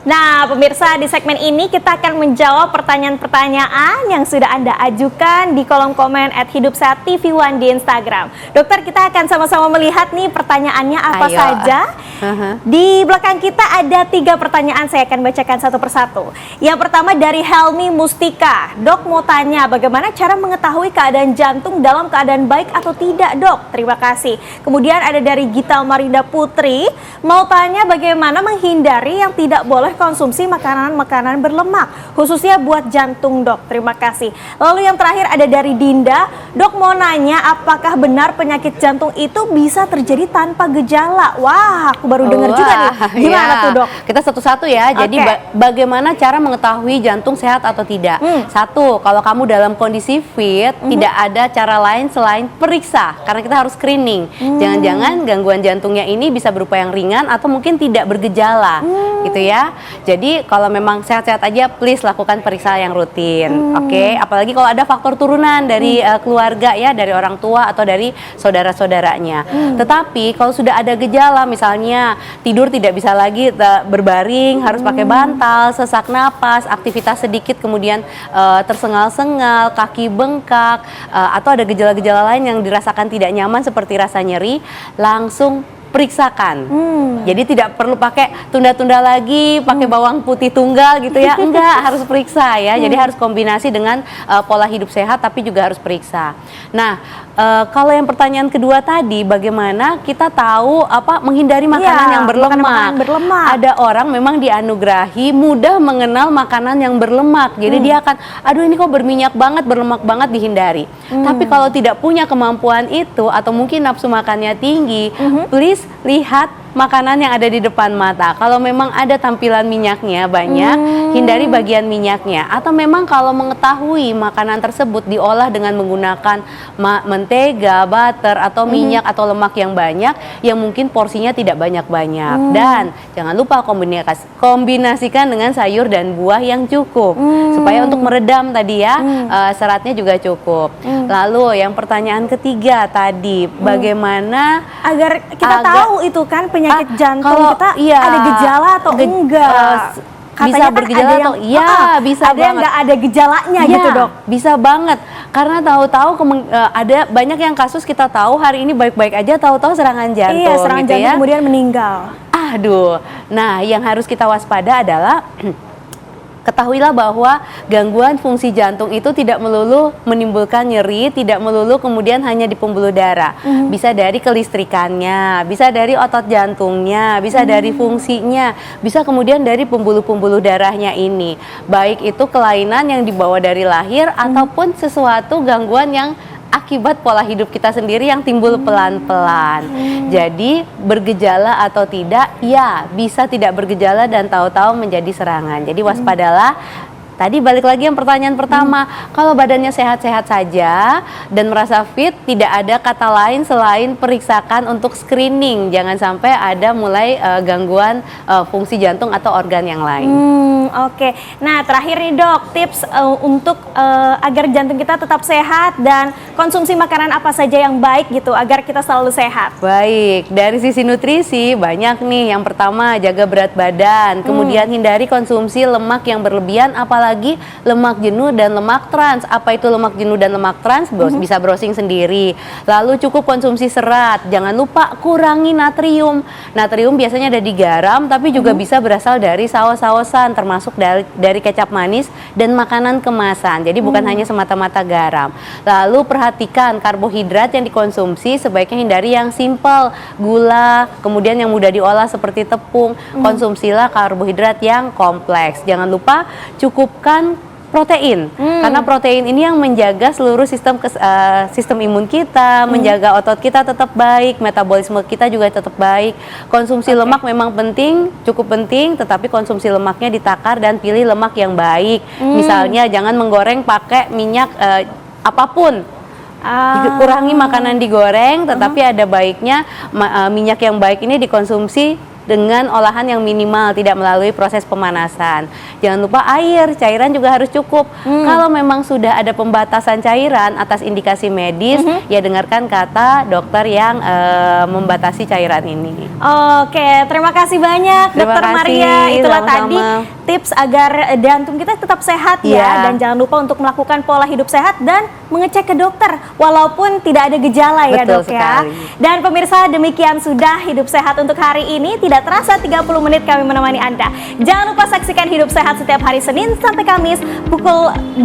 Nah, pemirsa, di segmen ini kita akan menjawab pertanyaan-pertanyaan yang sudah Anda ajukan di kolom komen @hidupsehat_tv1 di Instagram. Dokter, kita akan sama-sama melihat nih pertanyaannya apa Ayo. saja. Di belakang kita ada 3 pertanyaan, saya akan bacakan satu persatu. Yang pertama dari Helmi Mustika. Dok, mau tanya bagaimana cara mengetahui keadaan jantung dalam keadaan baik atau tidak, Dok? Terima kasih. Kemudian ada dari Gita Marinda Putri. Mau tanya bagaimana menghindari yang tidak boleh konsumsi makanan-makanan berlemak, khususnya buat jantung, Dok. Terima kasih. Lalu yang terakhir ada dari Dinda. Dok, mau nanya apakah benar penyakit jantung itu bisa terjadi tanpa gejala? Wah, aku baru dengar juga nih. Gimana tuh, Dok? Kita satu-satu ya. Jadi bagaimana cara mengetahui jantung sehat atau tidak? Satu, kalau kamu dalam kondisi fit, tidak ada cara lain selain periksa, karena kita harus screening. Jangan-jangan gangguan jantungnya ini bisa berupa yang ringan atau mungkin tidak bergejala, gitu ya. Jadi kalau memang sehat-sehat aja, please lakukan periksa yang rutin, oke? Apalagi kalau ada faktor turunan dari keluarga ya, dari orang tua atau dari saudara-saudaranya. Tetapi kalau sudah ada gejala, misalnya tidur tidak bisa lagi berbaring, harus pakai bantal, sesak napas, aktivitas sedikit kemudian tersengal-sengal, kaki bengkak, atau ada gejala-gejala lain yang dirasakan tidak nyaman seperti rasa nyeri, langsung periksakan. Jadi tidak perlu pakai tunda-tunda lagi, pakai bawang putih tunggal gitu ya. Enggak, harus periksa ya. Jadi harus kombinasi dengan pola hidup sehat tapi juga harus periksa. Nah, kalau yang pertanyaan kedua tadi, bagaimana kita tahu menghindari makanan yang berlemak? Makanan berlemak. Ada orang memang dianugerahi mudah mengenal makanan yang berlemak. Jadi dia akan, aduh ini kok berminyak banget, berlemak banget, dihindari. Tapi kalau tidak punya kemampuan itu atau mungkin nafsu makannya tinggi, please lihat makanan yang ada di depan mata. Kalau memang ada tampilan minyaknya banyak, hindari bagian minyaknya. Atau memang kalau mengetahui makanan tersebut diolah dengan menggunakan mentega, butter, atau minyak atau lemak yang banyak, yang mungkin porsinya tidak banyak-banyak. Dan jangan lupa kombinasikan dengan sayur dan buah yang cukup, supaya untuk meredam tadi ya, seratnya juga cukup. Lalu yang pertanyaan ketiga tadi, bagaimana agar kita tahu itu kan penyakit jantung kita ada gejala atau enggak? Bisa bergejala atau bisa ada yang nggak ada gejalanya gitu, Dok? Bisa banget, karena tahu-tahu ada banyak yang kasus kita tahu hari ini baik-baik aja, tahu-tahu serangan jantung. Iya, serangan gitu jantung ya. kemudian meninggal. Aduh, nah yang harus kita waspada adalah ketahuilah bahwa gangguan fungsi jantung itu tidak melulu menimbulkan nyeri, tidak melulu kemudian hanya di pembuluh darah. Bisa dari kelistrikannya, bisa dari otot jantungnya, bisa dari fungsinya, bisa kemudian dari pembuluh-pembuluh darahnya ini. Baik itu kelainan yang dibawa dari lahir ataupun sesuatu gangguan yang akibat pola hidup kita sendiri yang timbul pelan-pelan. Jadi bergejala atau tidak, ya bisa tidak bergejala dan tahu-tahu menjadi serangan. Jadi waspadalah. Tadi balik lagi yang pertanyaan pertama, kalau badannya sehat-sehat saja dan merasa fit, tidak ada kata lain selain periksakan untuk screening. Jangan sampai ada mulai gangguan fungsi jantung atau organ yang lain. Oke. Nah, terakhir nih, Dok, tips untuk agar jantung kita tetap sehat dan konsumsi makanan apa saja yang baik gitu agar kita selalu sehat. Baik, dari sisi nutrisi banyak nih. Yang pertama, jaga berat badan, kemudian hindari konsumsi lemak yang berlebihan, apalagi lemak jenuh dan lemak trans. Apa itu lemak jenuh dan lemak trans? Bisa browsing sendiri. Lalu cukup konsumsi serat. Jangan lupa kurangi natrium. Natrium biasanya ada di garam, tapi juga bisa berasal dari saus-sausan, termasuk dari kecap manis dan makanan kemasan. Jadi bukan hanya semata-mata garam. Lalu perhatikan karbohidrat yang dikonsumsi, sebaiknya hindari yang simple, gula, kemudian yang mudah diolah seperti tepung. Konsumsilah karbohidrat yang kompleks. Jangan lupa cukupkan protein, karena protein ini yang menjaga seluruh sistem imun kita, menjaga otot kita tetap baik, metabolisme kita juga tetap baik. Konsumsi lemak memang penting, cukup penting, tetapi konsumsi lemaknya ditakar dan pilih lemak yang baik. Misalnya jangan menggoreng pakai minyak apapun. Kurangi makanan digoreng, tetapi ada baiknya minyak yang baik ini dikonsumsi dengan olahan yang minimal, tidak melalui proses pemanasan. Jangan lupa air, cairan juga harus cukup. Kalau memang sudah ada pembatasan cairan atas indikasi medis, ya dengarkan kata dokter yang membatasi cairan ini. Oke, terima kasih banyak Terima Dokter kasih, Maria. Itulah sama-sama. tadi tips agar jantung kita tetap sehat ya. Iya. Dan jangan lupa untuk melakukan pola hidup sehat dan mengecek ke dokter walaupun tidak ada gejala ya Betul dok ya. sekali. Dan pemirsa, demikian sudah Hidup Sehat untuk hari ini. Tidak terasa 30 menit kami menemani Anda. Jangan lupa saksikan Hidup Sehat setiap hari Senin sampai Kamis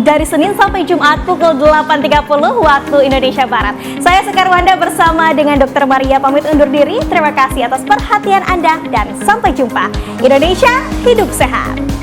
dari Senin sampai Jumat pukul 8.30 waktu Indonesia Barat. Saya Sekar Wanda bersama dengan Dokter Maria pamit undur diri. Terima kasih atas perhatian Anda dan sampai jumpa. Indonesia Hidup Sehat.